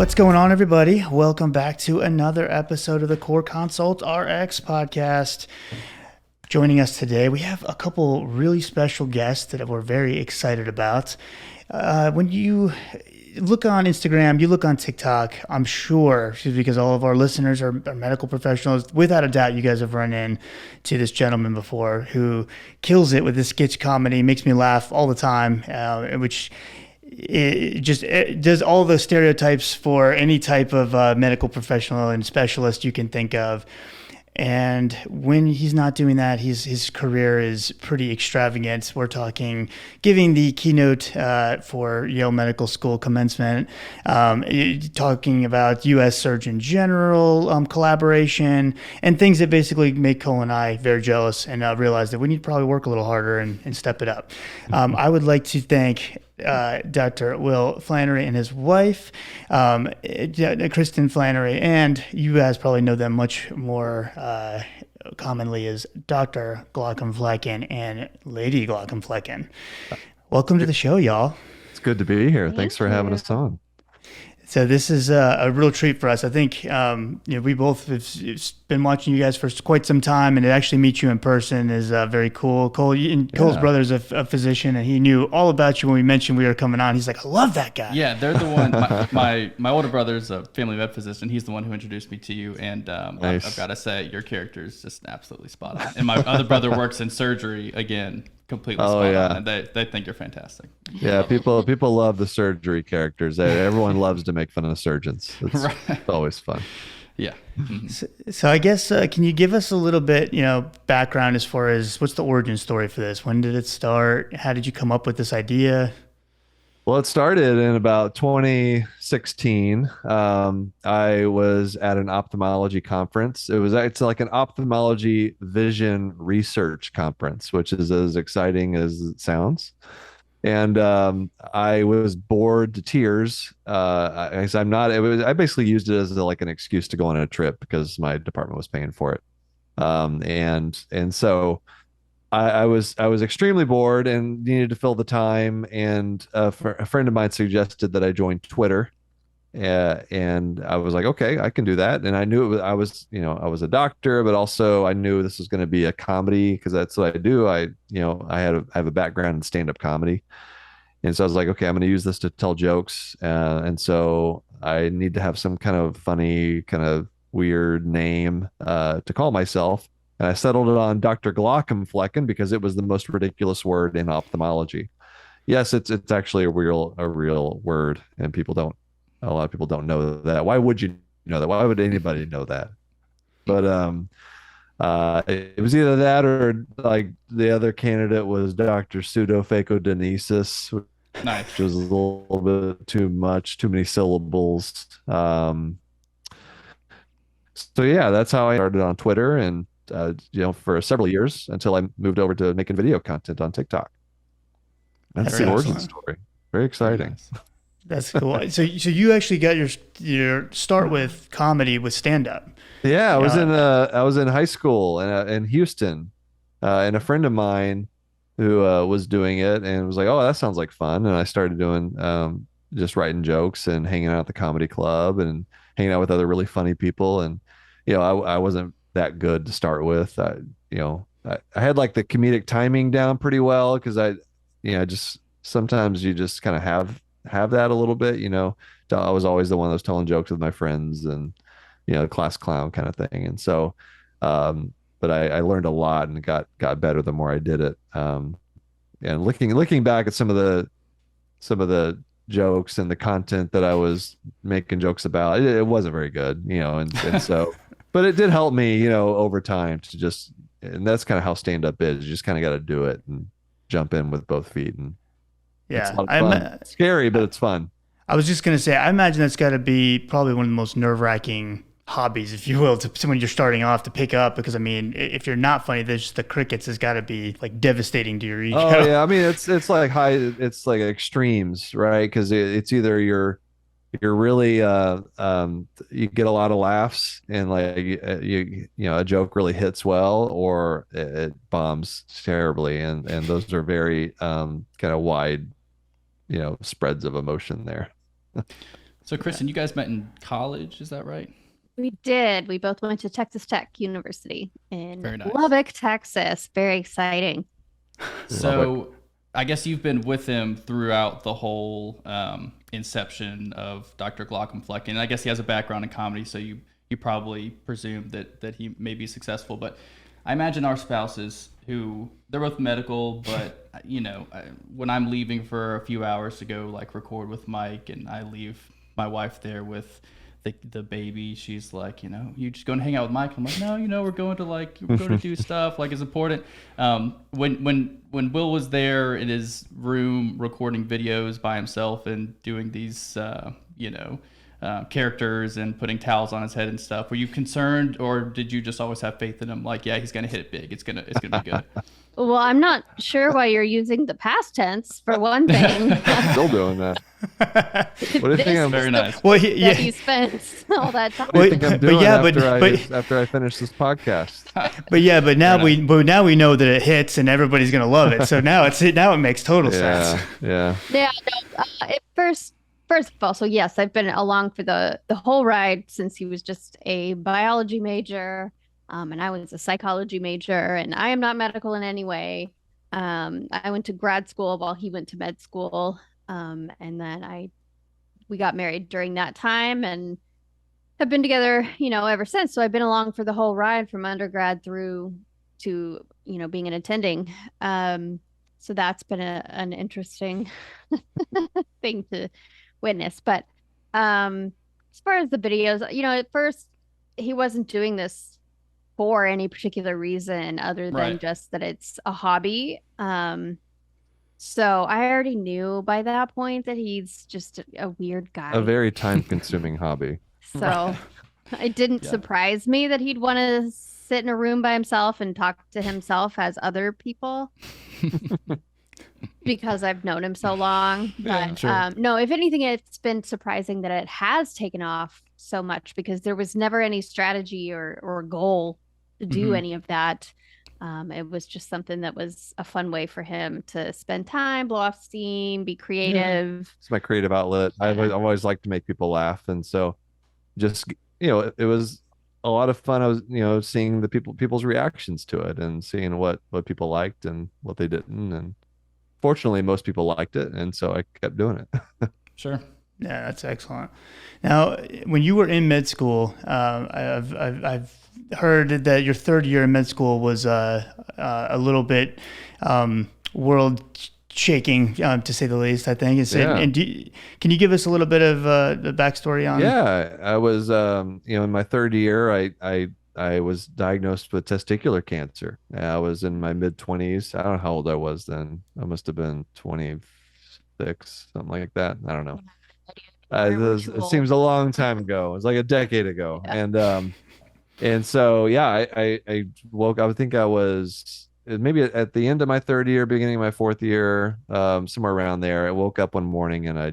What's going on, everybody? Welcome back to another episode of the Core Consult RX podcast. Joining us today, we have a couple really special guests that we're very excited about. When you look on Instagram, you look on TikTok, I'm sure, because all of our listeners are medical professionals, without a doubt, you guys have run into this gentleman before who kills it with this sketch comedy, makes me laugh all the time, which it does all the stereotypes for any type of medical professional and specialist you can think of. And when he's not doing that, his career is pretty extravagant. We're talking giving the keynote for Yale Medical School commencement, talking about U.S. Surgeon General collaboration, and things that basically make Cole and I very jealous and realize that we need to probably work a little harder and step it up. I would like to thank Dr. Will Flanary and his wife, Kristin Flanary, and you guys probably know them much more commonly as Dr. Glaucomflecken and Lady Glaucomflecken. Welcome to the show, y'all. It's good to be here. Thanks for having us on. So this is a real treat for us. I think we both have been watching you guys for quite some time, and to actually meet you in person is very cool. Cole's brother's a physician, and he knew all about you when we mentioned we were coming on. He's like, I love that guy. Yeah, they're the one. My older brother's a family med physician. He's the one who introduced me to you, and nice. I've got to say, your character is just absolutely spot on. And my other brother works in surgery again. Completely spot on, and they think you're fantastic. Yeah, people love the surgery characters. Everyone loves to make fun of surgeons. It's always fun. Yeah. So I guess can you give us a little bit, background as far as what's the origin story for this? When did it start? How did you come up with this idea? Well, it started in about 2016. I was at an ophthalmology conference. It's like an ophthalmology vision research conference, which is as exciting as it sounds. And I was bored to tears. I basically used it as like an excuse to go on a trip because my department was paying for it. And so I was extremely bored and needed to fill the time, and a friend of mine suggested that I join Twitter, and I was like, okay, I can do that. And I knew I was a doctor, but also I knew this was going to be a comedy because that's what I do. I have a background in stand-up comedy, and so I was like, okay, I'm going to use this to tell jokes, and so I need to have some kind of funny, kind of weird name to call myself. And I settled it on Dr. Glaucomflecken because it was the most ridiculous word in ophthalmology. Yes, it's actually a real word, and a lot of people don't know that. Why would you know that? Why would anybody know that? But it was either that or like the other candidate was Dr. Pseudophacodenesis, which was a little bit too many syllables. So yeah, that's how I started on Twitter, and for several years until I moved over to making video content on TikTok. That's the origin story. Very exciting. That's cool. So you actually got your start with comedy with stand up. Yeah, I was in high school in Houston, and a friend of mine who was doing it and was like, "Oh, that sounds like fun." And I started doing just writing jokes and hanging out at the comedy club and hanging out with other really funny people. And I wasn't that good to start with. I had like the comedic timing down pretty well because just sometimes you just kind of have that a little bit. I was always the one that was telling jokes with my friends and class clown kind of thing. And so but I learned a lot and got better the more I did it. And looking back at some of the jokes and the content that I was making jokes about, it wasn't very good, and so but it did help me, over time and that's kind of how stand-up is. You just kind of got to do it and jump in with both feet. And yeah, it's a lot of fun. It's scary, but it's fun. I was just going to say, I imagine that's got to be probably one of the most nerve-wracking hobbies, if you will, to when you're starting off to pick up, because I mean, if you're not funny, there's the crickets has got to be like devastating to your ego. Oh yeah, I mean it's like it's like extremes, right? Because it's either you're really you get a lot of laughs and like a joke really hits well, or it bombs terribly, and those are very kind of wide spreads of emotion there. So, Kristin, you guys met in college, is that right? We did. We both went to Texas Tech University Very in nice. Lubbock, Texas. Very exciting. So, I guess you've been with him throughout the whole inception of Dr. Glaucomflecken. And I guess he has a background in comedy, so you probably presume that he may be successful. But I imagine our spouses, who they're both medical, but when I'm leaving for a few hours to go like record with Mike, and I leave my wife there with the baby, she's like, you just going to hang out with Mike. I'm like, no, we're going to do stuff, like, it's important. When Will was there in his room recording videos by himself and doing these characters and putting towels on his head and stuff, were you concerned, or did you just always have faith in him? Like, yeah, he's gonna hit it big. It's gonna be good. Well, I'm not sure why you're using the past tense for one thing. Still doing that. What do you think I'm Very nice. Well, he spent all that time. What do you think I'm doing but after I finish this podcast? But now we know that it hits and everybody's gonna love it. So now it makes total sense. Yeah. Yeah. No, first of all, so yes, I've been along for the whole ride since he was just a biology major, and I was a psychology major, and I am not medical in any way. I went to grad school while he went to med school, and then we got married during that time and have been together, ever since. So I've been along for the whole ride from undergrad through to being an attending. So that's been an interesting thing to witness. But as far as the videos, at first he wasn't doing this for any particular reason other than just that it's a hobby. So I already knew by that point that he's just a weird guy. A very time-consuming hobby. So it didn't surprise me that he'd want to sit in a room by himself and talk to himself as other people. Because I've known him so long. But no, if anything, it's been surprising that it has taken off so much, because there was never any strategy or goal to do any of that. It was just something that was a fun way for him to spend time, blow off steam, be creative. It's my creative outlet. I've always liked to make people laugh, and so just it was a lot of fun. I was seeing the people's reactions to it and seeing what people liked and what they didn't, and fortunately most people liked it, and so I kept doing it. Sure. Yeah, that's excellent. Now, when you were in med school, I've heard that your third year in med school was a little bit world shaking, to say the least, I think. Can you give us a little bit of the backstory on? Yeah, I was in my third year, I was diagnosed with testicular cancer. I was in my mid-20s. I don't know how old I was then. I must have been 26, something like that. I don't know. It seems a long time ago. It was like a decade ago. Yeah. And so, yeah, I woke up. I think I was maybe at the end of my third year, beginning of my fourth year, somewhere around there. I woke up one morning and I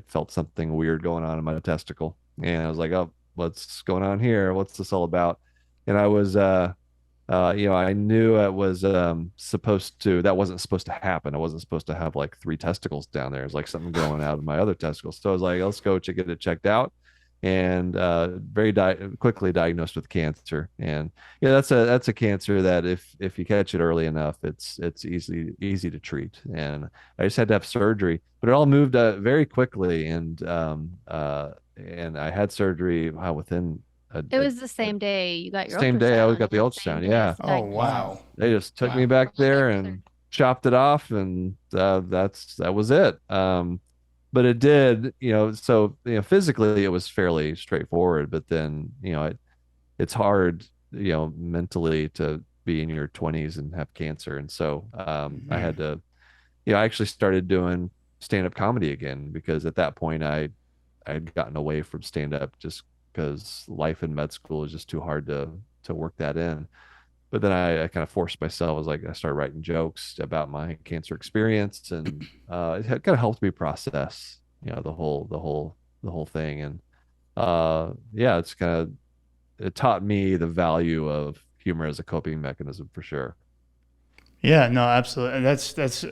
felt something weird going on in my testicle. And I was like, oh, what's going on here? What's this all about? And I was, I knew it was that wasn't supposed to happen. I wasn't supposed to have like 3 testicles down there. It was like something growing out of my other testicles. So I was like, let's go get it checked out. And very quickly diagnosed with cancer. And that's a cancer that if you catch it early enough, it's easy to treat. And I just had to have surgery, but it all moved very quickly. And I had surgery within it was the same day you got your same day I got the ultrasound. Yeah. Oh wow. They just took me back there and chopped it off, and that was it. But it did, so physically it was fairly straightforward, but then it's hard mentally to be in your 20s and have cancer. And so I had to I actually started doing stand-up comedy again, because at that point I'd gotten away from stand-up just because life in med school is just too hard to work that in. But then I kind of forced myself. I was like, I started writing jokes about my cancer experience, and it kind of helped me process, the whole thing. And it taught me the value of humor as a coping mechanism for sure. Yeah, no, absolutely. And that's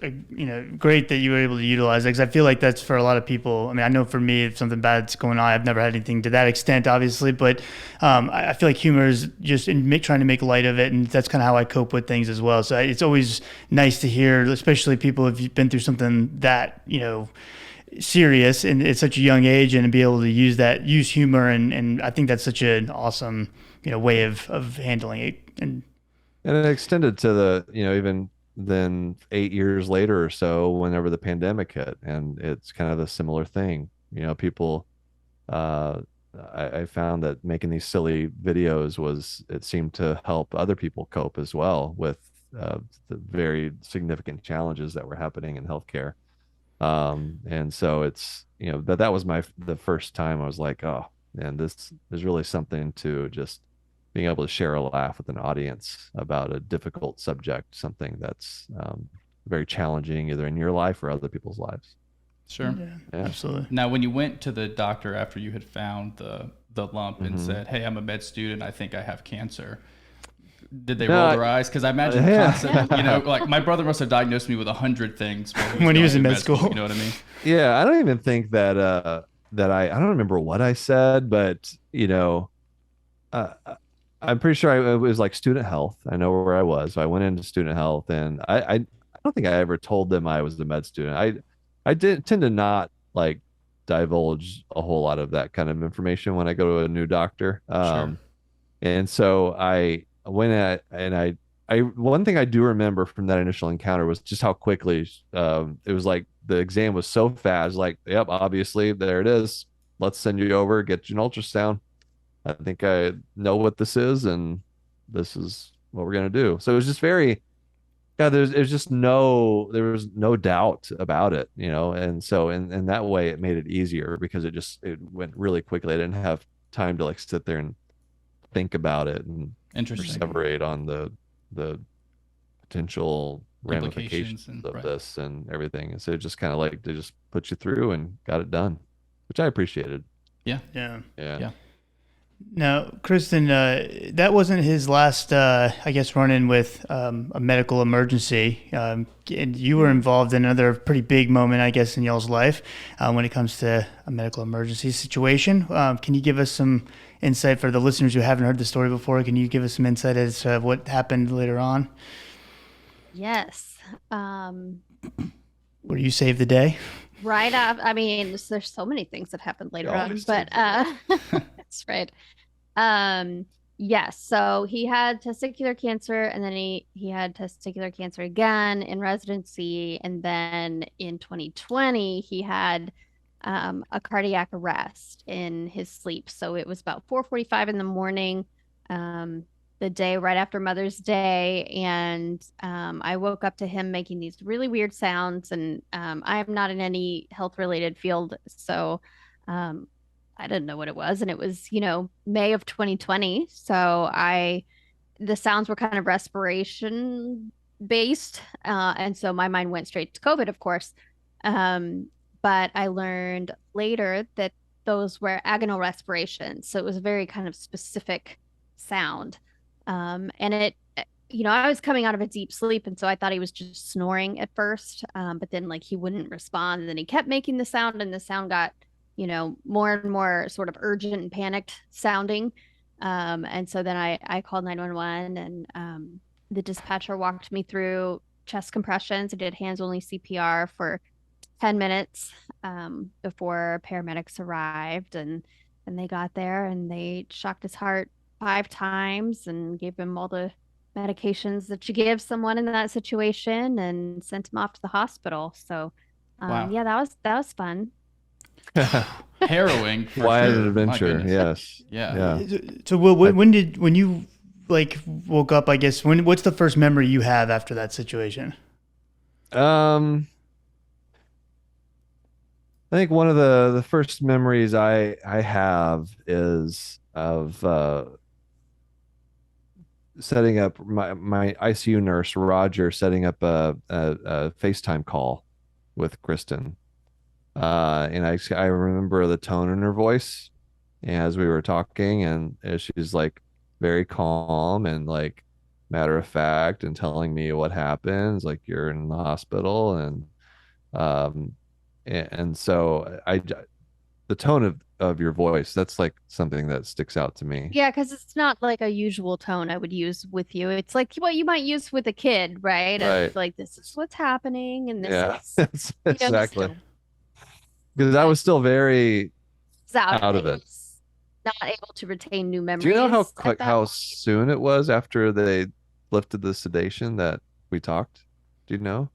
great that you were able to utilize that, because I feel like that's for a lot of people. I mean, I know for me, if something bad's going on, I've never had anything to that extent, obviously, but I feel like humor is just trying to make light of it, and that's kind of how I cope with things as well. So it's always nice to hear, especially people if you've been through something that serious and at such a young age, and to be able to use humor, and I think that's such an awesome way of handling it. And it extended to even then 8 years later or so, whenever the pandemic hit, and it's kind of a similar thing. People, uh, I found that making these silly videos it seemed to help other people cope as well with the very significant challenges that were happening in healthcare. And so it's, that was the first time I was like, oh, man, this is really something to just being able to share a laugh with an audience about a difficult subject, something that's very challenging either in your life or other people's lives. Sure. Yeah, absolutely. Now, when you went to the doctor after you had found the lump and said, "Hey, I'm a med student. I think I have cancer," did they roll their eyes? Because I imagine like my brother must have diagnosed me with 100 things when he was in med school. You know what I mean? Yeah, I don't even think that I don't remember what I said, but uh, I'm pretty sure it was like student health. I know where I was. So I went into student health, and I don't think I ever told them I was a med student. I did tend to not like divulge a whole lot of that kind of information when I go to a new doctor. Sure. And so I went and I one thing I do remember from that initial encounter was just how quickly it was like the exam was so fast. Like, yep, obviously there it is. Let's send you over, get you an ultrasound. I think I know what this is, and this is what we're gonna do. So it was just very, yeah. There was no doubt about it, And so in that way, it made it easier because it went really quickly. I didn't have time to like sit there and think about it and perseverate on the potential ramifications of this and everything. And so it just kind of like they just put you through and got it done, which I appreciated. Yeah. Now, Kristin, that wasn't his last, I guess, run-in with a medical emergency. And you were involved in another pretty big moment, I guess, in y'all's life when it comes to a medical emergency situation. Can you give us some insight for the listeners who haven't heard the story before? Can you give us some insight as to what happened later on? Yes. Where you saved the day? Right up. I mean, there's so many things that happened later on, but that's right. Yes. So he had testicular cancer, and then he had testicular cancer again in residency, and then in 2020 he had a cardiac arrest in his sleep. So it was about 4:45 in the morning, the day right after Mother's Day, and I woke up to him making these really weird sounds, and I am not in any health related field, so I didn't know what it was, and it was May of 2020, so the sounds were kind of respiration based, and so my mind went straight to COVID, of course, but I learned later that those were agonal respirations, so it was a very kind of specific sound. And I was coming out of a deep sleep, and so I thought he was just snoring at first, but then like he wouldn't respond, and then he kept making the sound, and the sound got more and more sort of urgent and panicked sounding, and so then I called 911, and the dispatcher walked me through chest compressions. I did hands only CPR for 10 minutes before paramedics arrived, and they got there and they shocked his heart 5 times and gave him all the medications that you give someone in that situation and sent him off to the hospital. So wow. Yeah, that was fun. Harrowing. Wild adventure. Yes. Yeah. So when you like woke up, I guess, what's the first memory you have after that situation? I think one of the first memories I have is of setting up my ICU nurse Roger setting up a FaceTime call with Kristin, and I remember the tone in her voice as we were talking, and she's like very calm and like matter of fact and telling me what happens, like you're in the hospital, um and so the tone of your voice, that's like something that sticks out to me. Yeah, because it's not like a usual tone I would use with you. It's like what you might use with a kid, right? Right. Of like, this is what's happening, and this Yeah. is, Exactly. Because I was still very it's out of it. It's not able to retain new memories. Do you know how at quick, that how point. soon it was after they lifted the sedation that we talked? Do you know?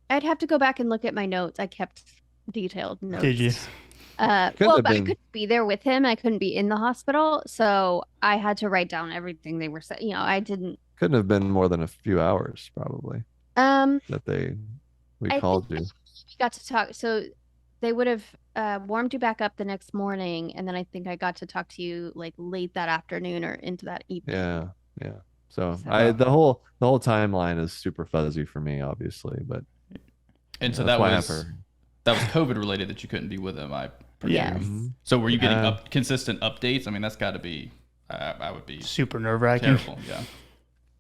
I'd have to go back and look at my notes. I kept detailed notes. Did you? Couldn't Well, have but I been. couldn't be there with him. I couldn't be in the hospital, so I had to write down everything they were saying. I didn't. Couldn't have been more than a few hours, probably, that we I called think you. we got to talk. So they would have warmed you back up the next morning, and then I think I got to talk to you like late that afternoon or into that evening. Yeah, yeah. So So- the whole timeline is super fuzzy for me, obviously, but And so that's that why I was have her. that was COVID related that you couldn't be with him. I presume. Yes. Mhm. So were you getting Yeah. consistent updates? I mean, that's got to be. I would be Super nerve-wracking. terrible. Yeah.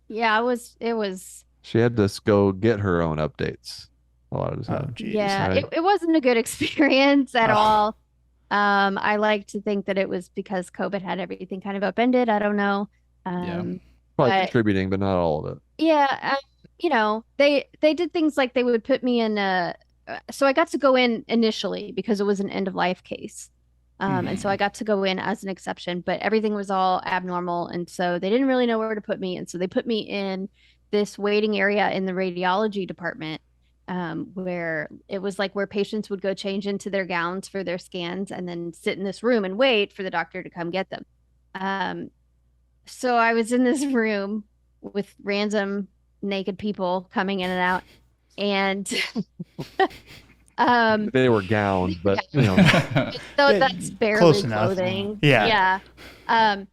Yeah, it was. She had to go get her own updates a lot of the Oh, time. geez. Yeah, Right. it wasn't a good experience at Oh. all. I like to think that it was because COVID had everything kind of upended. I don't know. Yeah. Probably but- contributing, but not all of it. Yeah, they did things like they would put me in so I got to go in initially because it was an end of life case. And so I got to go in as an exception, but everything was all abnormal. And so they didn't really know where to put me. And so they put me in this waiting area in the radiology department, where it was like where patients would go change into their gowns for their scans and then sit in this room and wait for the doctor to come get them. So I was in this room with random naked people coming in and out. And They were gowned, but so Yeah, that's barely close enough. clothing. Yeah. Yeah.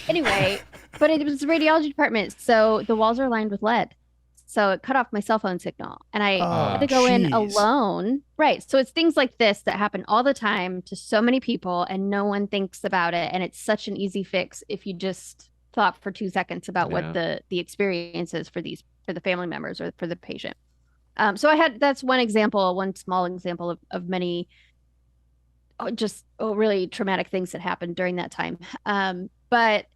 Anyway, but it was the radiology department, so the walls are lined with lead. So it cut off my cell phone signal, and I had to go in jeez. alone. Right. So it's things like this that happen all the time to so many people, and no one thinks about it. And it's such an easy fix if you just thought for 2 seconds about what the experience is for the family members or for the patient. So that's one example, one small example of many really traumatic things that happened during that time. But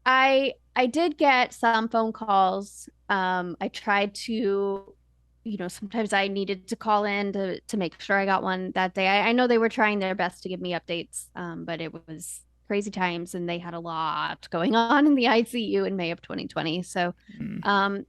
I did get some phone calls. I tried to, sometimes I needed to call in to make sure I got one that day. I know they were trying their best to give me updates, but it was crazy times, and they had a lot going on in the ICU in May of 2020. So,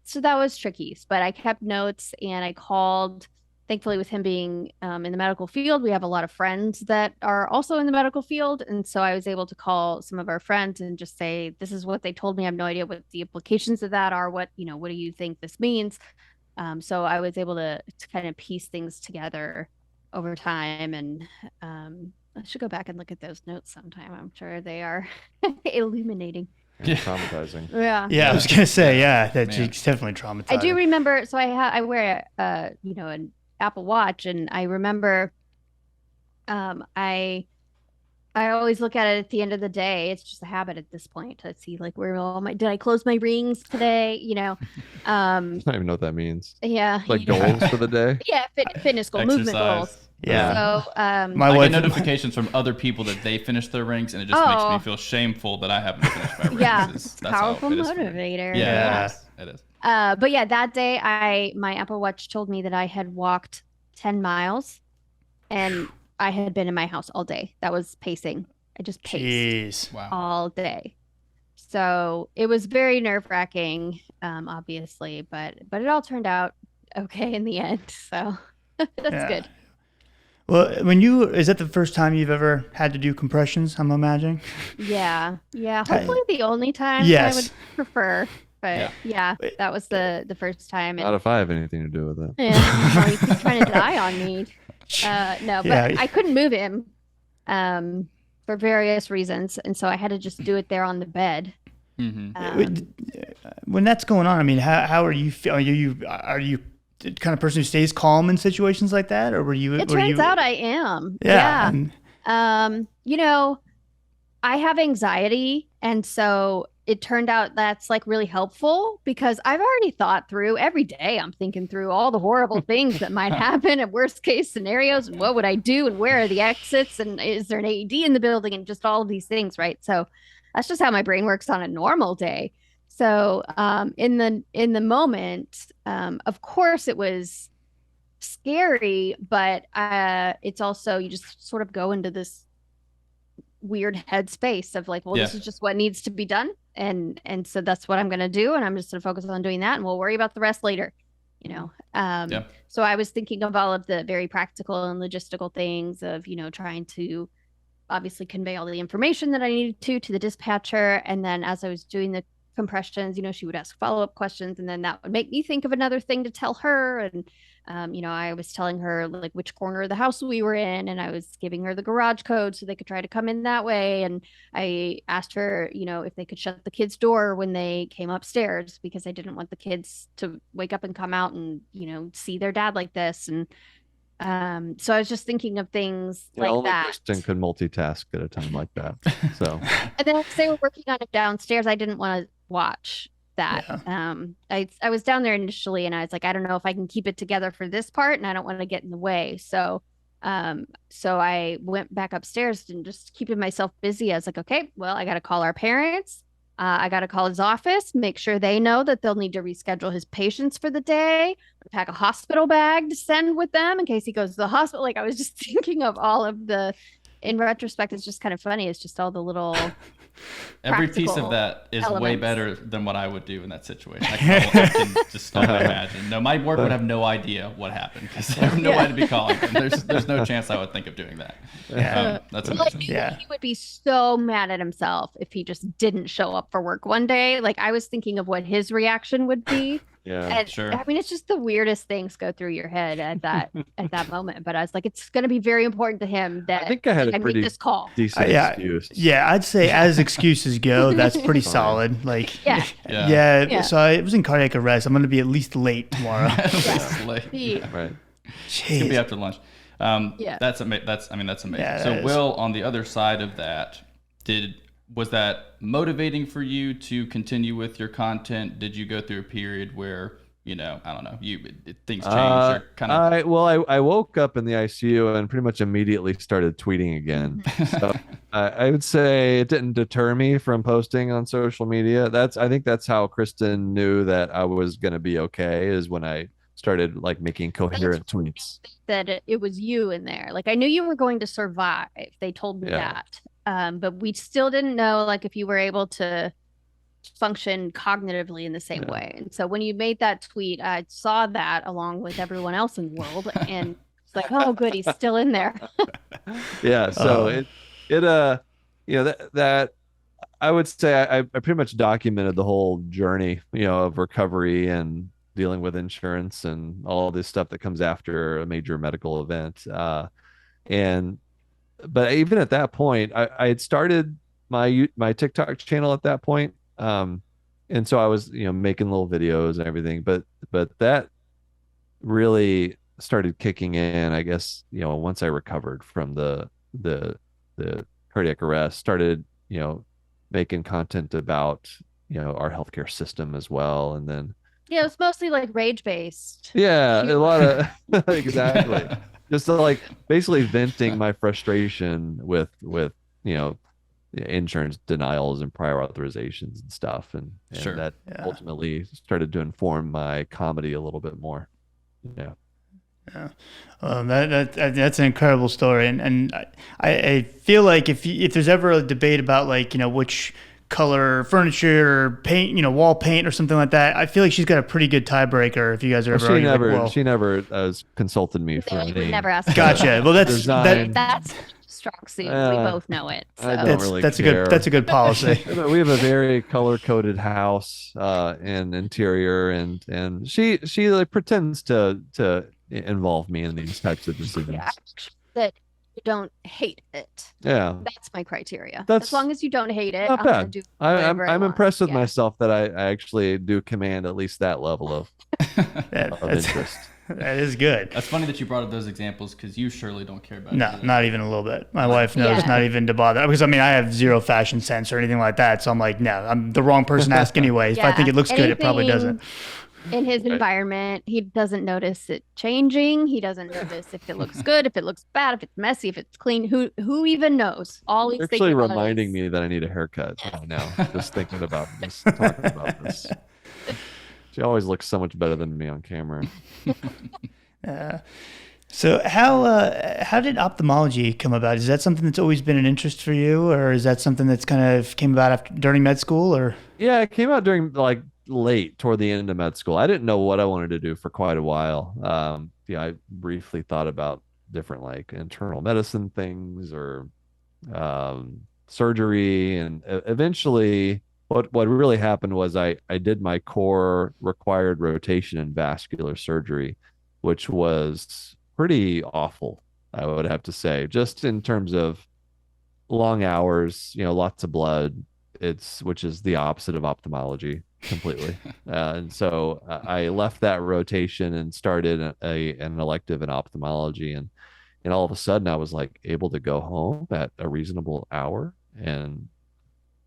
so that was tricky, but I kept notes and I called. Thankfully, with him being in the medical field, we have a lot of friends that are also in the medical field. And so I was able to call some of our friends and just say, this is what they told me. I have no idea what the implications of that are. What do you think this means? So I was able to kind of piece things together over time. And I should go back and look at those notes sometime. I'm sure they are illuminating. Yeah, traumatizing. Yeah. Yeah, I was gonna say, that's Man. it's definitely traumatizing. I do remember. So I wear an Apple Watch, and I remember, I always look at it at the end of the day. It's just a habit at this point to see like where all did I close my rings today? I don't even know what that means. Yeah. Like goals for the day. Yeah, fitness goal, movement goals. Exercise. Yeah. So My I wife, get notifications from other people that they finished their rings, and it just makes Oh. me feel shameful that I haven't finished my rings. yeah, That's it's a how powerful it is for me. motivator. Yeah, it is. But yeah, that day my Apple Watch told me that I had walked 10 miles and I had been in my house all day. That was pacing. I just paced jeez. Wow. all day. So it was very nerve-wracking, obviously, but it all turned out okay in the end. So that's Yeah. good. Well, is that the first time you've ever had to do compressions? I'm imagining. Yeah. Hopefully the only time Yes. I would prefer. But yeah, that was the first time. Not if I have anything to do with it. Yeah, well, you keep trying to die on me. No, but Yeah. I couldn't move him for various reasons, and so I had to just do it there on the bed. Mm-hmm. When that's going on, I mean, how are you feeling? Are you the kind of person who stays calm in situations like that, or were you? It turns out I am. Yeah. I have anxiety, and so it turned out that's like really helpful because I've already thought through every day. I'm thinking through all the horrible things that might happen and worst case scenarios and what would I do and where are the exits and is there an AED in the building and just all of these things, right? So that's just how my brain works on a normal day. So in the moment, of course it was scary, but it's also, you just sort of go into this weird headspace of like, well, this is just what needs to be done. And so that's what I'm going to do. And I'm just going to focus on doing that and we'll worry about the rest later, you know? So I was thinking of all of the very practical and logistical things of, you know, trying to obviously convey all the information that I needed to the dispatcher. And then as I was doing the compressions, you know, she would ask follow-up questions and then that would make me think of another thing to tell her. And you know, I was telling her like which corner of the house we were in and I was giving her the garage code so they could try to come in that way. And I asked her, you know, if they could shut the kids' door when they came upstairs because I didn't want the kids to wake up and come out and, you know, see their dad like this. And so I was just thinking of things like only that. Kristin could multitask at a time like that. So and then as they were working on it downstairs, I didn't want to watch that. I was down there initially and I was like, I don't know if I can keep it together for this part and I don't want to get in the way. So I went back upstairs and just keeping myself busy. I was like, okay, well, I got to call our parents. I got to call his office, make sure they know that they'll need to reschedule his patients for the day, pack a hospital bag to send with them in case he goes to the hospital. Like I was just thinking of all of the, in retrospect, it's just kind of funny. It's just all the little every piece of that is elements. way better than what I would do in that situation. I can just imagine. No, my work would have no idea what happened because I have no way to be calling them. There's no chance I would think of doing that. That's amazing. He would be so mad at himself if he just didn't show up for work one day. Like I was thinking of what his reaction would be. And sure. I mean, it's just the weirdest things go through your head at that moment. But I was like, it's going to be very important to him that I think I had a pretty this call. decent excuse. Yeah, I'd say as excuses go, that's pretty solid. Like, so I was in cardiac arrest. I'm going to be at least late tomorrow. Right. It's going to be after lunch. That's amazing. Yeah, so Will, on the other side of that, was that motivating for you to continue with your content? Did you go through a period where, you know, I don't know, things changed or kind of? I woke up in the ICU and pretty much immediately started tweeting again. So I would say it didn't deter me from posting on social media. I think that's how Kristin knew that I was going to be okay, is when I started like making coherent tweets. That it was you in there. Like I knew you were going to survive. They told me that. But we still didn't know like if you were able to function cognitively in the same way. And so when you made that tweet, I saw that along with everyone else in the world and it's like, oh good, he's still in there. So it you know, that I would say I pretty much documented the whole journey, you know, of recovery and dealing with insurance and all this stuff that comes after a major medical event. But even at that point, I had started my TikTok channel at that point. And so I was, you know, making little videos and everything, but that really started kicking in, I guess, you know, once I recovered from the cardiac arrest, started, you know, making content about, you know, our healthcare system as well. And then, it was mostly like rage based. Yeah, a lot of exactly. Just like basically venting my frustration with you know, insurance denials and prior authorizations and stuff, and that ultimately started to inform my comedy a little bit more. That's an incredible story, and I feel like if there's ever a debate about like, you know, which color furniture or paint, you know, wall paint or something like that, I feel like she's got a pretty good tiebreaker. If you guys are ever she never consulted me for anything. Never asked. Gotcha. Well, that's strong suit. We both know it. So. I don't really care. That's a good policy. We have a very color coded house and interior, and she like pretends to involve me in these types of decisions. Yeah, that you don't hate it. Yeah, that's my criteria. That's as long as you don't hate it, not bad. I'm impressed with yeah. myself that I actually do command at least that level of interest. That is good. That's funny that you brought up those examples because you surely don't care about it. No, not even a little bit. My wife knows not even to bother. Because, I mean, I have zero fashion sense or anything like that. So I'm like, no, I'm the wrong person to ask anyway. If I think it looks good, it probably doesn't. In his environment, he doesn't notice it changing. He doesn't notice if it looks good, if it looks bad, if it's messy, if it's clean. Who even knows? All he's actually reminding me that I need a haircut right now. Just thinking about this, talking about this. She always looks so much better than me on camera. So how did ophthalmology come about? Is that something that's always been an interest for you, or is that something that's kind of came about during med school, or? Yeah, it came out during like late toward the end of med school. I didn't know what I wanted to do for quite a while. I briefly thought about different like internal medicine things or surgery, and eventually what really happened was I did my core required rotation in vascular surgery, which was pretty awful, I would have to say, just in terms of long hours, lots of blood. Which is the opposite of ophthalmology completely. And so I left that rotation and started an elective in ophthalmology. And all of a sudden I was like able to go home at a reasonable hour and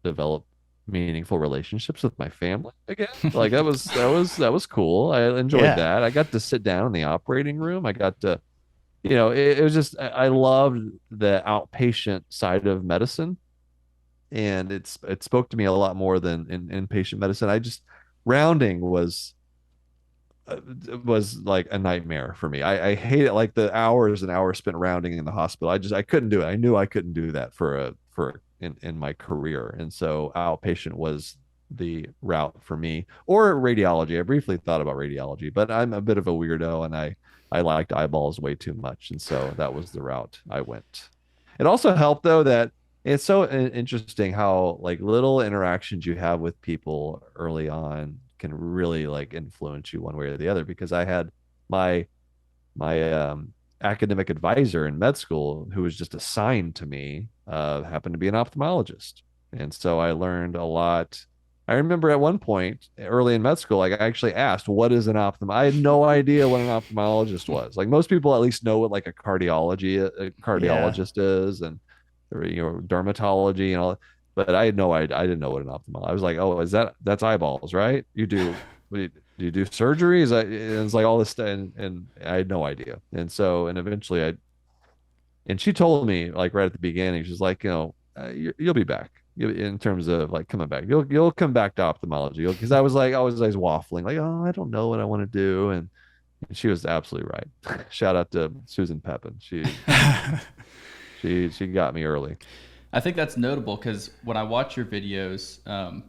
develop meaningful relationships with my family again. Like that was cool. I enjoyed that. I got to sit down in the operating room. I got to, it was just, I loved the outpatient side of medicine. And it spoke to me a lot more than in inpatient medicine. Rounding was like a nightmare for me. I hate it, like the hours and hours spent rounding in the hospital. I couldn't do it. I knew I couldn't do that in my career. And so outpatient was the route for me, or radiology. I briefly thought about radiology, but I'm a bit of a weirdo and I liked eyeballs way too much. And so that was the route I went. It also helped though that it's so interesting how like little interactions you have with people early on can really like influence you one way or the other, because I had my academic advisor in med school who was just assigned to me happened to be an ophthalmologist. And so I learned a lot. I remember at one point early in med school, like I actually asked, what is an ophthalmologist? I had no idea what an ophthalmologist was. Like most people at least know what like a cardiologist is, and dermatology and all, but I had no idea. I didn't know what an ophthalmologist. I was like, oh, that's eyeballs, right? Do you do surgery? It's like all this stuff, and I had no idea. And so, and eventually and she told me like right at the beginning, she's like, you'll be back. In terms of like coming back, you'll come back to ophthalmology, because I was waffling like, oh, I don't know what I want to do, and she was absolutely right. Shout out to Susan Pepin. She got me early. I think that's notable because when I watch your videos,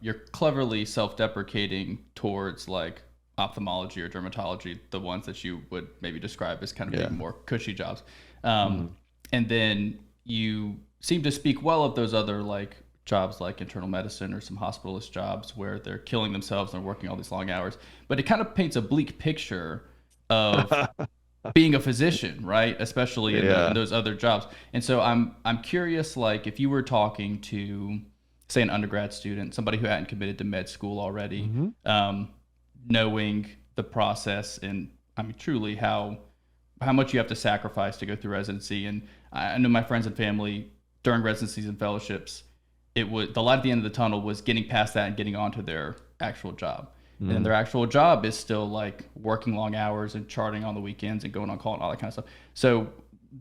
you're cleverly self-deprecating towards like ophthalmology or dermatology, the ones that you would maybe describe as kind of being more cushy jobs. And then you seem to speak well of those other like jobs like internal medicine or some hospitalist jobs where they're killing themselves and working all these long hours. But it kind of paints a bleak picture of being a physician, right? Especially in those other jobs. And so I'm curious, like if you were talking to, say, an undergrad student, somebody who hadn't committed to med school already, knowing the process and I mean truly how much you have to sacrifice to go through residency. And I know my friends and family during residencies and fellowships, the light at the end of the tunnel was getting past that and getting onto their actual job. And their actual job is still like working long hours and charting on the weekends and going on call and all that kind of stuff. So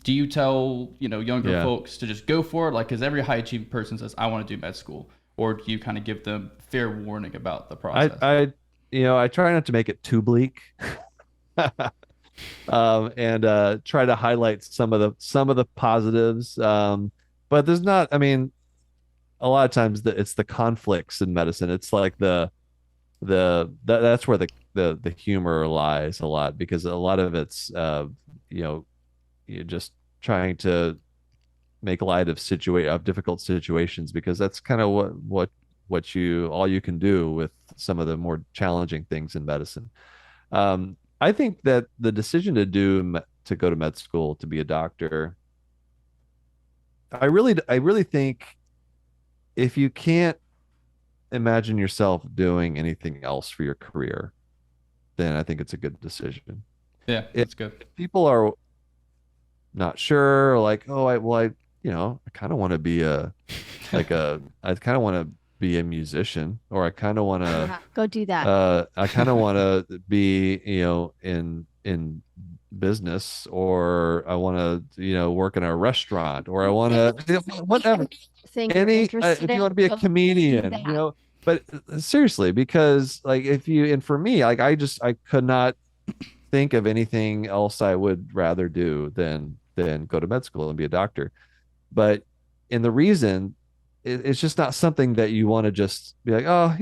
do you tell, younger folks to just go for it? Like, because every high achieving person says, I want to do med school. Or do you kind of give them fair warning about the process? I try not to make it too bleak. And try to highlight some of the positives. But there's not, I mean, a lot of times it's the conflicts in medicine. It's like that's where the humor lies a lot, because a lot of it's you're just trying to make light of difficult situations, because that's kind of what all you can do with some of the more challenging things in medicine. I think that the decision to go to med school to be a doctor, I really think if you can't imagine yourself doing anything else for your career, then I think it's a good decision. Yeah, If that's good. people are not sure, like, oh, I kind of want to be I kind of want to be a musician, or I kind of want to, Yeah, go do that. I kind of want to be, in business, or I want to, work in a restaurant, or I want to, whatever. Thing you're interested If you in, want to be a go do comedian, that. but seriously, because like and for me, like I could not think of anything else I would rather do than go to med school and be a doctor. But and the reason it's just not something that you want to just be like, oh,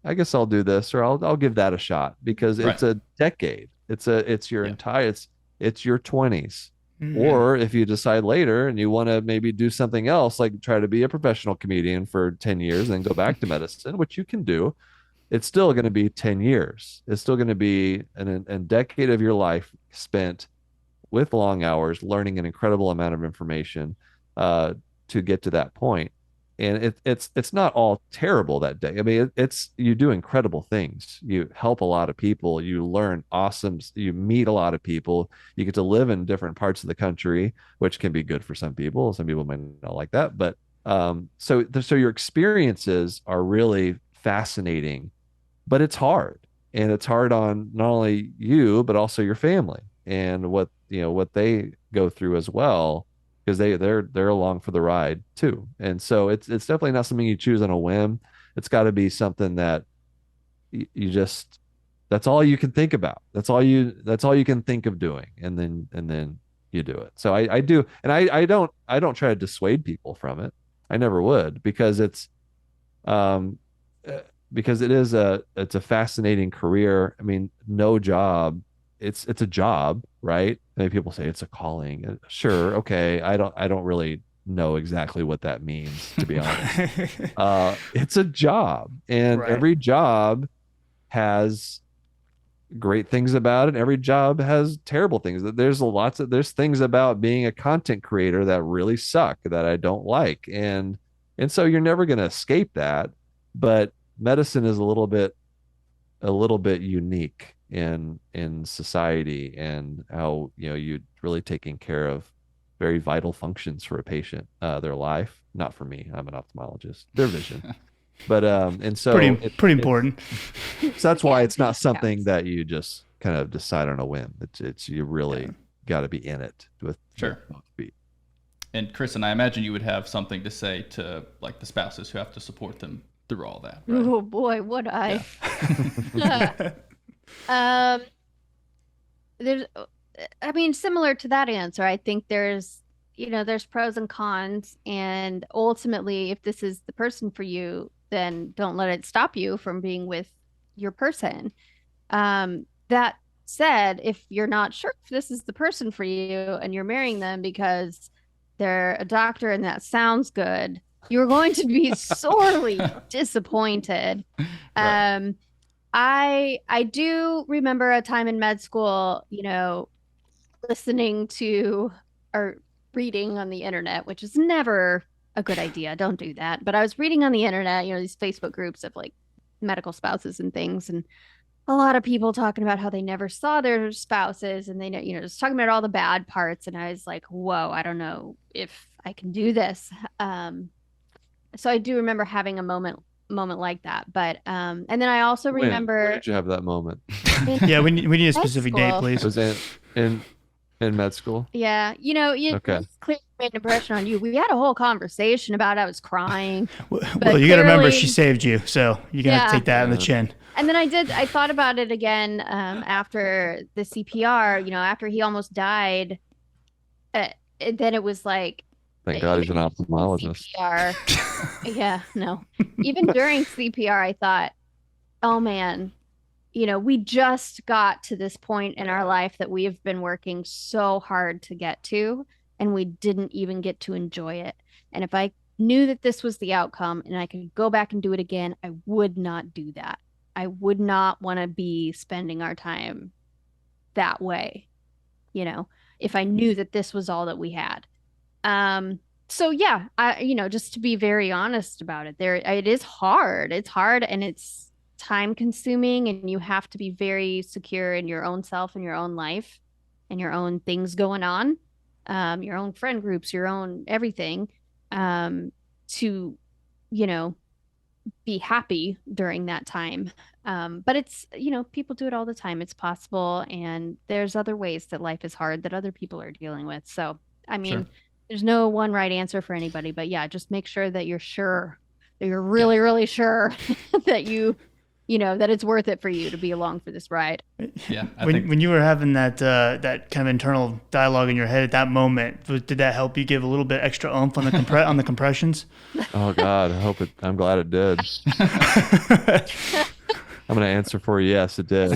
I guess I'll do this, or I'll give that a shot, because Right. it's a decade. It's your Yeah. entire it's your 20s. Mhm. Or if you decide later and you want to maybe do something else, like try to be a professional comedian for 10 years and then go back to medicine, which you can do, it's still going to be 10 years. It's still going to be a decade of your life spent with long hours, learning an incredible amount of information uh, to get to that point. And it's not all terrible that day. I mean, it's you do incredible things. You help a lot of people. You learn awesome. You meet a lot of people. You get to live in different parts of the country, which can be good for some people. Some people might not like that, but so your experiences are really fascinating, but it's hard, and it's hard on not only you but also your family, and what they go through as well, because they're along for the ride too. And so it's definitely not something you choose on a whim. It's got to be something that you just, that's all you can think about. That's all you can think of doing, and then you do it. So I do, and I don't try to dissuade people from it. I never would, because um uh, because it's a fascinating career. I mean, no job, it's a job, right? Many people say it's a calling. Sure, okay. I don't really know exactly what that means, to be honest. It's a job, and Right. every job has great things about it. Every job has terrible things. There's things about being a content creator that really suck, that I don't like. And so you're never going to escape that. But medicine is a little bit unique in society, and how, you're really taking care of very vital functions for a patient, their life. Not for me, I'm an ophthalmologist, their vision. But and Pretty so pretty important. so that's why Yeah, it's not something counts. that you just kind of decide on a whim. It's you really Yeah. got to be in it with Sure. both feet. And Chris, and I imagine you would have something to say to like the spouses who have to support them through all that, right? Oh boy, would I? Yeah. um, there's, I mean, similar to that answer, I think there's pros and cons, and ultimately, if this is the person for you, then don't let it stop you from being with your person. That said, if you're not sure if this is the person for you and you're marrying them because they're a doctor and that sounds good, you're going to be sorely disappointed. Right. I do remember a time in med school, listening to or reading on the internet, which is never a good idea. Don't do that. But I was reading on the internet, these Facebook groups of like medical spouses and things, and a lot of people talking about how they never saw their spouses, and they know, just talking about all the bad parts. And I was like, whoa, I don't know if I can do this. So I do remember having a moment like that. But and then I also When remember did you have that moment? Yeah, we need a med specific date, school. please. Was it in med school? Yeah, you Okay. clearly made an impression on you. We had a whole conversation about it. I was crying, Well, but you got to remember she clearly, saved you, so you're gonna have to yeah. take that in the Yeah. chin. And then I thought about it again after the CPR. After he almost died, uh, then it was like Thank God he's an even during ophthalmologist. CPR. Yeah, no. Even during CPR, I thought, oh man, we just got to this point in our life that we have been working so hard to get to, and we didn't even get to enjoy it. And if I knew that this was the outcome and I could go back and do it again, I would not do that. I would not want to be spending our time that way, if I knew that this was all that we had. So yeah, just to be very honest about it, it is hard. It's hard, and time consuming, and you have to be very secure in your own self and your own life and your own things going on, your own friend groups, your own everything, to, you know, be happy during that time. But it's, you know, people do it all the time. It's possible. And there's other ways that life is hard that other people are dealing with. So, I mean, Sure. there's no one right answer for anybody, but yeah, just make sure that you're sure, that you're really, really sure that you know, that it's worth it for you to be along for this ride. Yeah. When you were having that that kind of internal dialogue in your head at that moment, did that help you give a little bit extra oomph on the on the compressions? Oh God, I'm glad it did. I'm gonna answer for you. Yes, it did.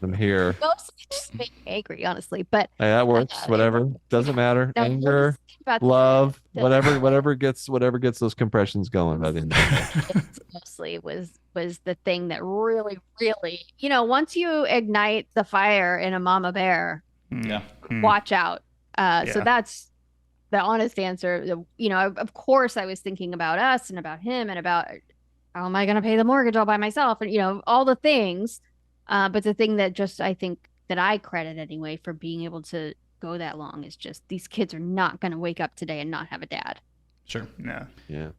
I'm here. Mostly just make me angry, honestly. But Hey, that works. Whatever. Doesn't matter. no, Anger, love, whatever gets those compressions going by the end of the day. mostly was the thing that really, really, you know, once you ignite the fire in a mama bear, Yeah. watch out. So Yeah. that's the honest answer. You know, of course I was thinking about us and about him and about how am I going to pay the mortgage all by myself, and, you know, all the things. But the thing that just, I think that I credit anyway for being able to go that long is just these kids are not going to wake up today and not have a dad. Sure. No. Yeah.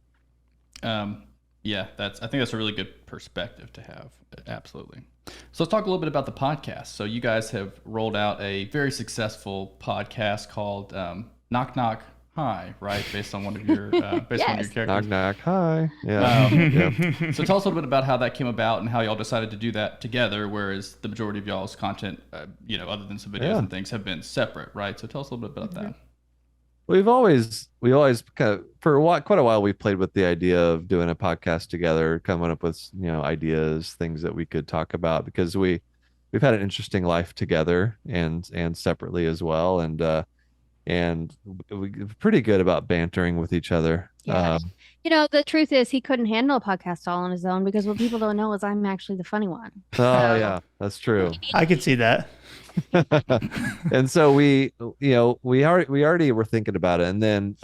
Yeah, I think that's a really good perspective to have. Absolutely. So let's talk a little bit about the podcast. So you guys have rolled out a very successful podcast called Knock Knock Hi, right? Based on one of your one of your characters. Knock knock. Hi. Yeah. Yeah. So tell us a little bit about how that came about and how y'all decided to do that together, whereas the majority of y'all's content, you know, other than some videos and things, have been separate, right? So tell us a little bit about that. We always kind of, for quite a while, we played with the idea of doing a podcast together, coming up with, you know, ideas, things that we could talk about, because we've had an interesting life together and separately as well, and we're pretty good about bantering with each other. Yeah. You know, the truth is he couldn't handle a podcast all on his own, because what people don't know is I'm actually the funny one. Oh yeah, that's true. I could see that. And so we already were thinking about it, and then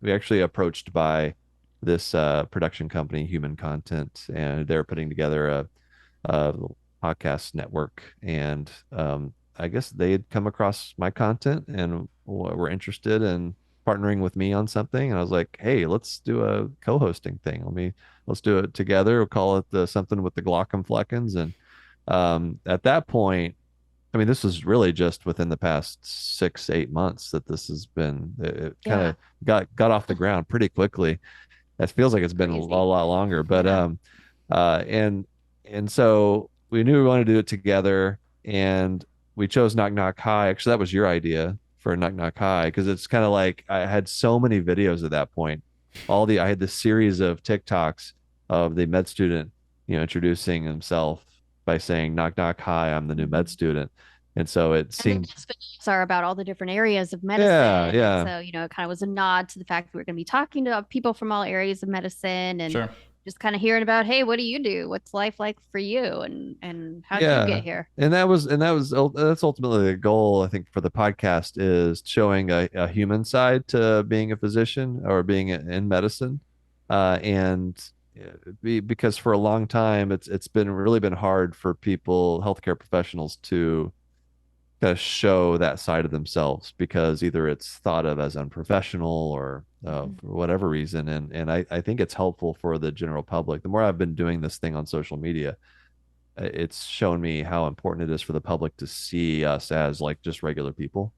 we actually approached by this production company, Human Content, and they're putting together a podcast network, and I guess they had come across my content and were interested in partnering with me on something, and I was like, hey, let's do a co-hosting thing. Let's do it together. We'll call it something with the Glaucomfleckens. And at that point, I mean, this was really just within the past 6-8 months that this has been, it kind of got off the ground pretty quickly. It feels like it's been a lot longer, but and so we knew we wanted to do it together, and we chose Knock Knock Hi. Actually, that was your idea for Knock Knock Hi, because it's kind of like I had so many videos at that point. I had this series of TikToks of the med student, you know, introducing himself by saying knock knock hi, I'm the new med student. And so it seemed those videos are about all the different areas of medicine. Yeah. So, you know, it kind of was a nod to the fact that we're going to be talking to people from all areas of medicine, and just kind of hearing about, hey, what do you do? What's life like for you? And how did you get here? And that's ultimately the goal, I think, for the podcast, is showing a human side to being a physician or being in medicine. Because for a long time it's been hard for healthcare professionals, to kind of show that side of themselves, because either it's thought of as unprofessional or for whatever reason. And I think it's helpful for the general public. The more I've been doing this thing on social media, it's shown me how important it is for the public to see us as like just regular people.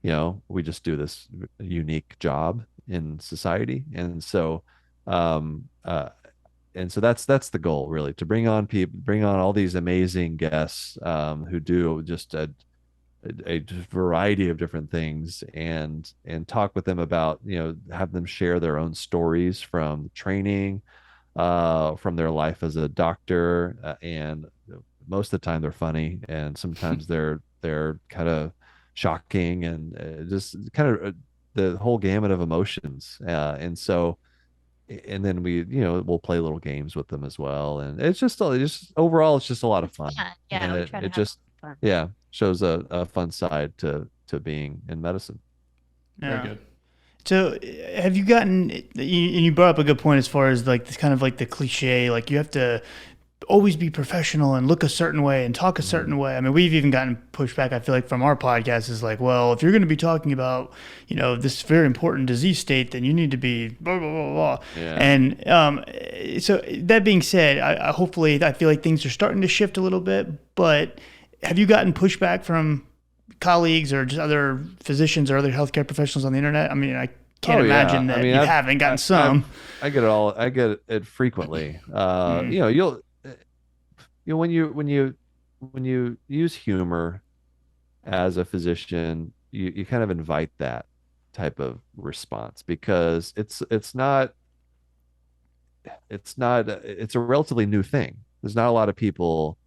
You know, we just do this unique job in society. And so that's the goal, really, to bring on all these amazing guests who do just a variety of different things, and talk with them about, you know, have them share their own stories from training, from their life as a doctor, and most of the time they're funny, and sometimes they're kind of shocking, and just kind of the whole gamut of emotions, and then we'll play little games with them as well, and it's just overall it's just a lot of fun. Yeah, and it just fun. Shows a fun side to being in medicine. Very good. So have you gotten, you brought up a good point as far as like this kind of like the cliche, like you have to always be professional and look a certain way and talk a certain way. I mean, we've even gotten pushback, I feel like, from our podcast is like, well, if you're going to be talking about, this very important disease state, then you need to be blah, blah, blah, blah. Yeah. And so that being said, hopefully I feel like things are starting to shift a little bit, but have you gotten pushback from colleagues or just other physicians or other healthcare professionals on the internet? I mean, I can't imagine that you haven't gotten some. I get it all. I get it frequently. When you use humor as a physician, you kind of invite that type of response because it's a relatively new thing. There's not a lot of people.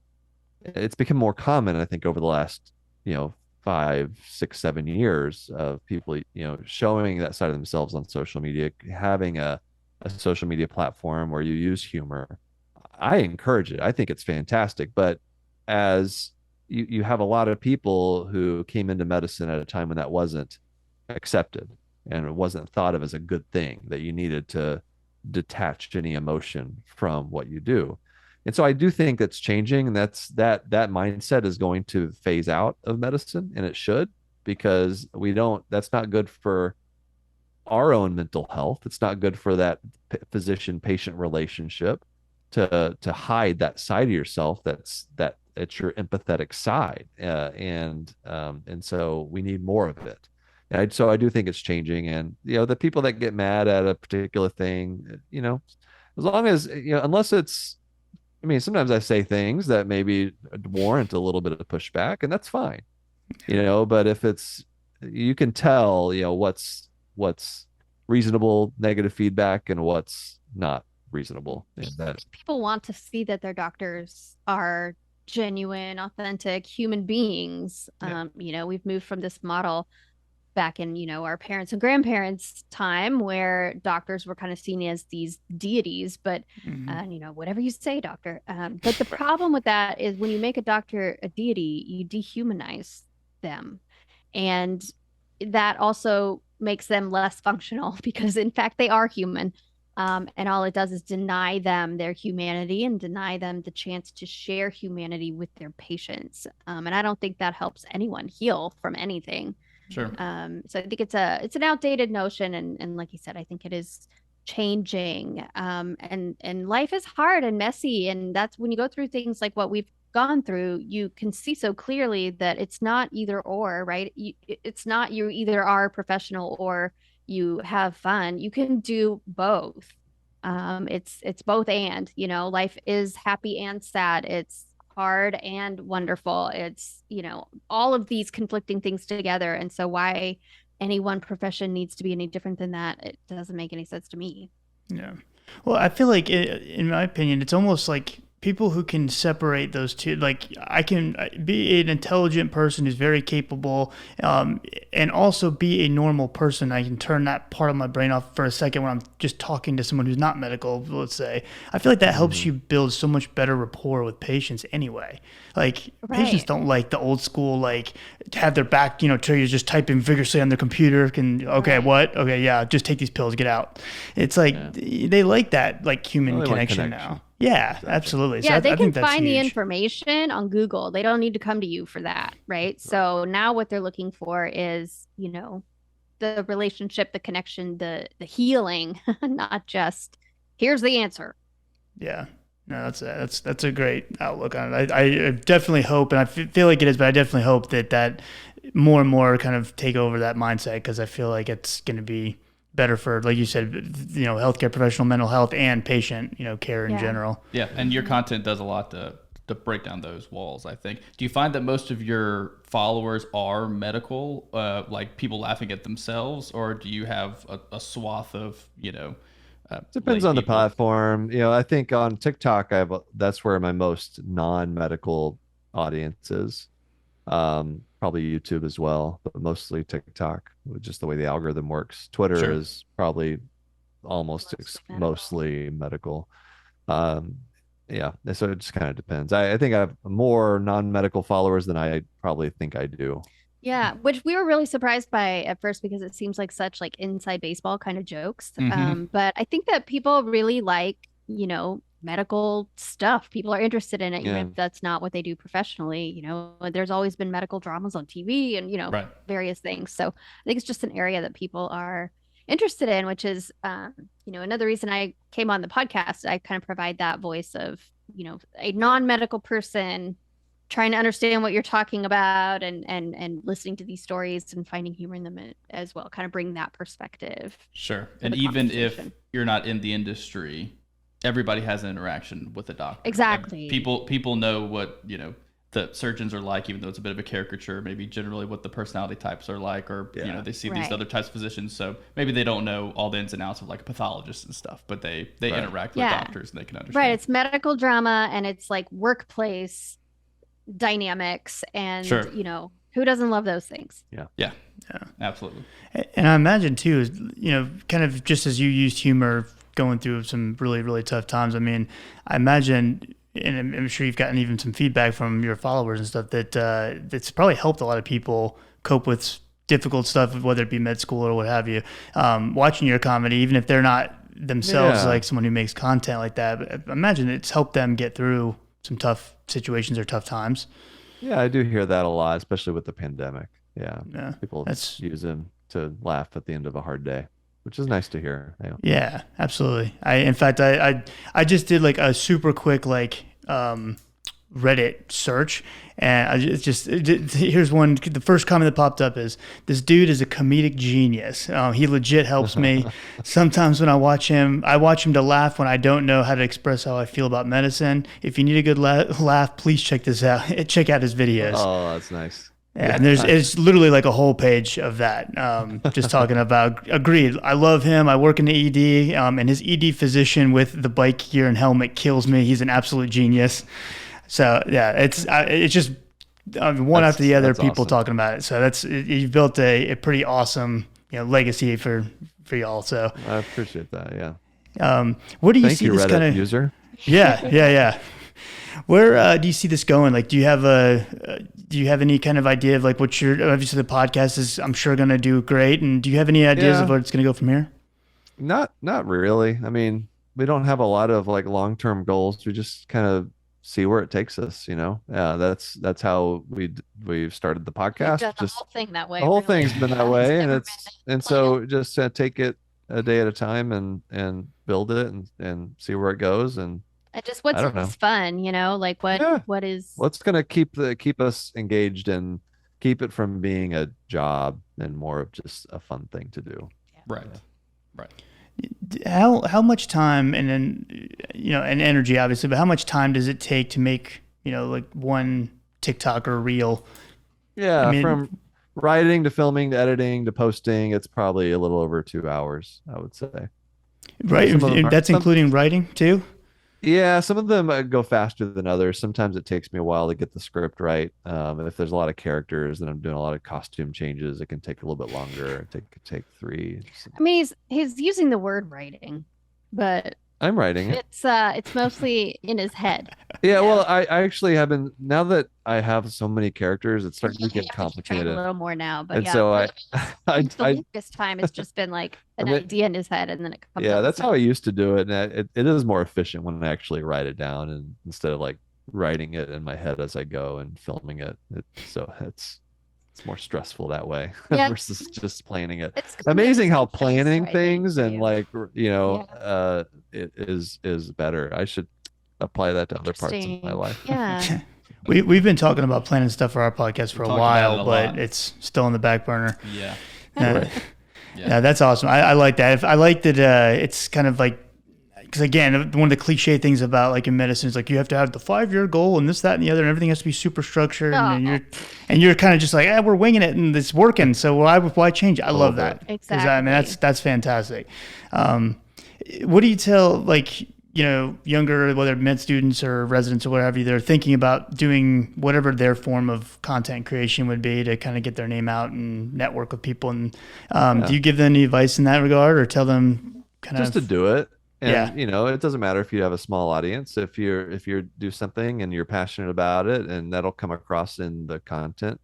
It's become more common, I think, over the last 5, 6, 7 years of people showing that side of themselves on social media, having a social media platform where you use humor. I encourage it. I think it's fantastic. But as you have a lot of people who came into medicine at a time when that wasn't accepted and it wasn't thought of as a good thing, that you needed to detach any emotion from what you do. And so I do think that's changing, and that mindset is going to phase out of medicine, and it should, because that's not good for our own mental health. It's not good for that physician-patient relationship to hide that side of yourself it's your empathetic side, and so we need more of it. And so I do think it's changing, and the people that get mad at a particular thing, as long as unless it's, I mean, sometimes I say things that maybe warrant a little bit of pushback, and that's fine, but if you can tell what's reasonable negative feedback and what's not reasonable. People want to see that their doctors are genuine, authentic human beings. Yeah. We've moved from this model back in our parents and grandparents' time where doctors were kind of seen as these deities, but whatever you say, doctor. But the problem with that is when you make a doctor a deity, you dehumanize them, and that also makes them less functional because in fact they are human. And all it does is deny them their humanity and deny them the chance to share humanity with their patients. And I don't think that helps anyone heal from anything. Sure. So I think it's an outdated notion, and like you said, I think it is changing. And life is hard and messy, and that's when you go through things like what we've gone through, you can see so clearly that it's not either or, right? It's not you either are professional or you have fun. You can do both. It's both and, life is happy and sad. It's hard and wonderful. It's, all of these conflicting things together. And so why any one profession needs to be any different than that, it doesn't make any sense to me. Yeah. Well, I feel like, in my opinion, it's almost like people who can separate those two. Like, I can be an intelligent person who's very capable, and also be a normal person. I can turn that part of my brain off for a second when I'm just talking to someone who's not medical, let's say. I feel like that helps you build so much better rapport with patients anyway. Like, patients don't like the old school, like, have their back, to you, just typing vigorously on their computer. What? Okay, yeah, just take these pills, get out. It's like, they like that, like, human connection now. Yeah, exactly. Absolutely. Yeah, so they can find the information on Google. They don't need to come to you for that, right? So now what they're looking for is, the relationship, the connection, the healing, not just here's the answer. Yeah. No, that's a great outlook on it. I definitely hope, and I feel like it is, but I definitely hope that more and more kind of take over that mindset, because I feel like it's going to be better for, like you said, healthcare professional, mental health, and patient, care in general. Yeah, and your content does a lot to break down those walls, I think. Do you find that most of your followers are medical, like people laughing at themselves, or do you have a swath of, depends on the platform. I think on TikTok, that's where my most non-medical audience is. Probably YouTube as well, but mostly TikTok, just the way the algorithm works. Twitter is probably almost mostly medical. Yeah, so it just kind of depends. I think I have more non-medical followers than I probably think I do. Yeah, which we were really surprised by at first, because it seems like such like inside baseball kind of jokes. But I think that people really like, medical stuff. People are interested in it, even Yeah. if that's not what they do professionally. There's always been medical dramas on TV and, Right. various things. So I think it's just an area that people are interested in, which is, another reason I came on the podcast. I kind of provide that voice of, a non-medical person trying to understand what you're talking about and listening to these stories and finding humor in them as well, kind of bring that perspective. Sure. And even if you're not in the industry, everybody has an interaction with a doctor. Exactly. People know what, the surgeons are like, even though it's a bit of a caricature, maybe generally what the personality types are like, or, they see these other types of physicians. So maybe they don't know all the ins and outs of like a pathologist and stuff, but they interact with doctors and they can understand. Right. It's medical drama and it's like workplace dynamics and, who doesn't love those things? Yeah, absolutely. And I imagine too, is, kind of just as you used humor going through some really, really tough times. I mean, I imagine, and I'm sure you've gotten even some feedback from your followers and stuff that that's probably helped a lot of people cope with difficult stuff, whether it be med school or what have you. Watching your comedy, even if they're not themselves like someone who makes content like that, but I imagine it's helped them get through some tough situations or tough times. Yeah, I do hear that a lot, especially with the pandemic. Yeah. People That's use them to laugh at the end of a hard day, which is nice to hear. Yeah, absolutely. In fact, I just did like a super quick Reddit search, and here's one. The first comment that popped up is, "This dude is a comedic genius. He legit helps me. Sometimes when I watch him to laugh when I don't know how to express how I feel about medicine. If you need a good laugh, please check this out. Check out his videos." Oh, that's nice. Yeah, and it's literally like a whole page of that, just talking about. Agreed. I love him. I work in the ED, and his ED physician with the bike gear and helmet kills me. He's an absolute genius. So yeah, it's just one after the other, people awesome. Talking about it. So you've built a pretty awesome legacy for y'all. So I appreciate that. Yeah. What do you Thank see you, this Reddit kind of user? Yeah. Where do you see this going? Like, do you have any kind of idea of like what obviously the podcast is, I'm sure, going to do great. And do you have any ideas of where it's going to go from here? Not really. I mean, we don't have a lot of like long-term goals. We just kind of see where it takes us, that's how we've started the podcast. Done the whole thing that way. The whole thing's been that way. So just take it a day at a time and build it and see where it goes. And just what's fun, like what is what's going to keep us engaged and keep it from being a job and more of just a fun thing to do. Right. How much time and then and energy obviously, but how much time does it take to make like one TikTok or reel? Yeah, from writing to filming to editing to posting, it's probably a little over 2 hours, I would say. Right, that's including writing too. Yeah, some of them go faster than others. Sometimes it takes me a while to get the script right. And if there's a lot of characters and I'm doing a lot of costume changes, it can take a little bit longer. It could take 3. I mean, he's using the word writing, but I'm writing it. It's mostly in his head. Yeah, well, I actually have been, now that I have so many characters, it's starting to get complicated. A little more now, but and so the longest time it's just been like an idea in his head, and then it comes. Yeah, that's how I used to do it, and it is more efficient when I actually write it down, and instead of like writing it in my head as I go and filming it. So it's more stressful that way versus just planning it. It's amazing how planning things and like it is better. I should apply that to other parts of my life. Yeah. We've been talking about planning stuff for our podcast for a while, but it's still in the back burner. Yeah. Yeah, that's awesome. I like that. I like that it's kind of like, because again, one of the cliche things about like in medicine is like you have to have the 5-year goal and this, that, and the other, and everything has to be super structured. And you're kind of just like, we're winging it and it's working. So why change it? I love that. Exactly. I mean, that's fantastic. What do you tell like, younger, whether med students or residents or whatever, they're thinking about doing whatever their form of content creation would be to kind of get their name out and network with people? And do you give them any advice in that regard, or tell them just to do it? And, it doesn't matter if you have a small audience, if you do something and you're passionate about it, and that'll come across in the content,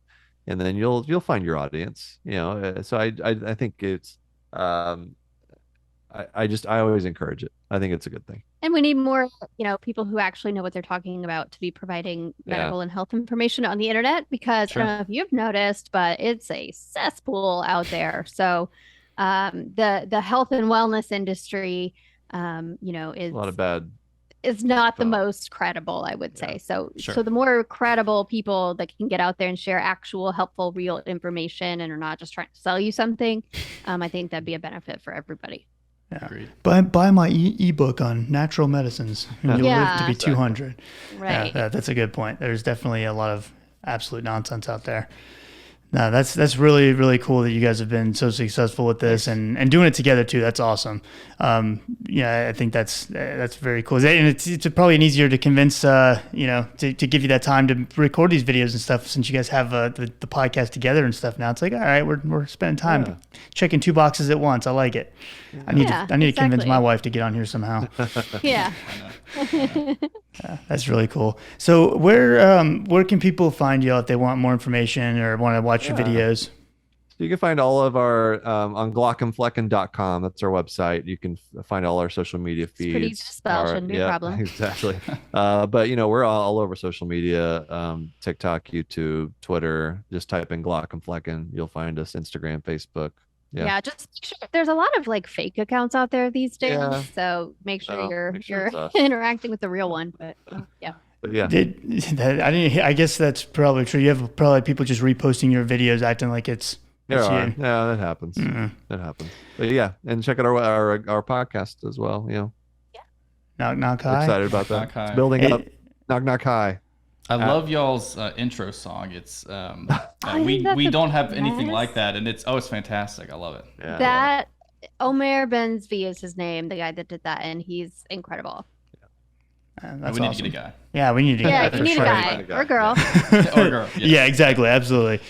and then you'll find your audience, So I think it's, I always encourage it. I think it's a good thing. And we need more, people who actually know what they're talking about to be providing medical and health information on the internet, because I don't know if you've noticed, but it's a cesspool out there. So the health and wellness industry, is A lot of bad. Is not the most credible, I would say. So the more credible people that can get out there and share actual helpful, real information and are not just trying to sell you something, I think that'd be a benefit for everybody. Yeah. Buy my ebook on natural medicines, and you'll live to be 200. Right. That's a good point. There's definitely a lot of absolute nonsense out there. No, that's really, really cool that you guys have been so successful with this and doing it together too. That's awesome. I think that's very cool. And it's probably an easier to convince, to give you that time to record these videos and stuff, since you guys have the podcast together and stuff now. It's like, all right, we're spending time checking 2 boxes at once. I like it. I need to convince my wife to get on here somehow. Yeah. That's really cool. So where can people find you if they want more information or want to watch your videos? You can find all of our on Glaucomflecken.com. That's our website. You can find all our social media feeds. It's pretty easy to spell, shouldn't be a problem. Exactly. But we're all over social media, TikTok, YouTube, Twitter. Just type in Glaucomflecken. You'll find us. Instagram, Facebook. Yeah, just make sure. There's a lot of fake accounts out there these days, so make sure you're interacting with the real one. But yeah. But yeah. I guess that's probably true. You have probably people just reposting your videos, acting like it's you. Yeah, that happens. Mm-hmm. That happens. But yeah, and check out our podcast as well. Yeah. Knock knock high. We're excited about that. It's building up. Knock knock high. I love y'all's intro song. It's we don't have anything like that, and it's fantastic. I love it. Yeah, that Omer Benzvi is his name, the guy that did that, and he's incredible. That's we need to get a guy. Yeah, we need to get a guy. Yeah, you need a guy or a girl. Or a girl. Yeah, exactly. Absolutely.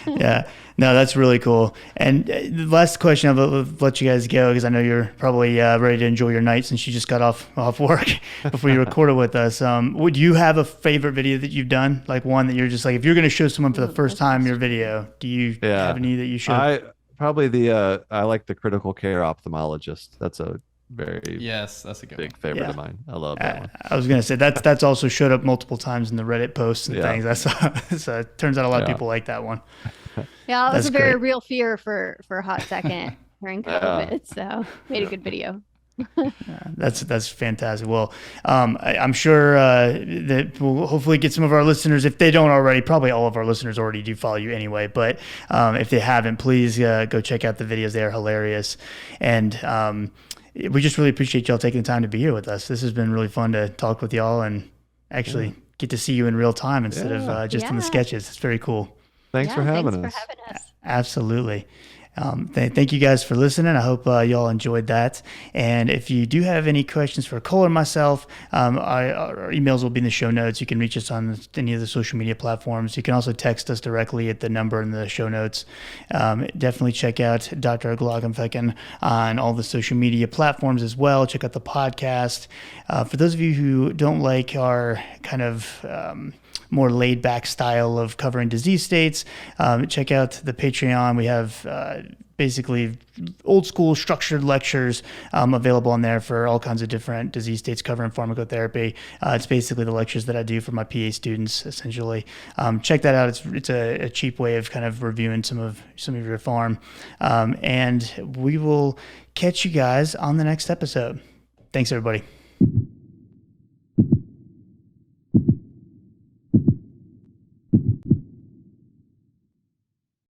Yeah. No, that's really cool. And the last question, I'll let you guys go because I know you're probably ready to enjoy your night since you just got off work before you recorded with us. Would you have a favorite video that you've done? Like one that you're just like, if you're going to show someone for the first time your video, do you have any that you show? I like the critical care ophthalmologist. That's a that's a big favorite of mine. I love that one. I was gonna say that's also showed up multiple times in the Reddit posts and things. I saw. So it turns out a lot of people like that one. Yeah, it was a very real fear for a hot second during COVID. So made a good video. That's fantastic. Well, I'm sure that we'll hopefully get some of our listeners, if they don't already, probably all of our listeners already do follow you anyway, but if they haven't, please go check out the videos. They are hilarious. And we just really appreciate y'all taking the time to be here with us. This has been really fun to talk with y'all and actually get to see you in real time instead of just in the sketches. It's very cool. Thanks for having us. Absolutely. Thank you guys for listening. I hope y'all enjoyed that. And if you do have any questions for Cole or myself, our emails will be in the show notes. You can reach us on any of the social media platforms. You can also text us directly at the number in the show notes. Definitely check out Dr. Glaucomflecken on all the social media platforms as well. Check out the podcast. For those of you who don't like our kind of more laid back style of covering disease states, check out the Patreon. We have basically old school structured lectures available on there for all kinds of different disease states covering pharmacotherapy. It's basically the lectures that I do for my PA students, essentially. Check that out. It's a cheap way of kind of reviewing some of your pharm. And we will catch you guys on the next episode. Thanks, everybody.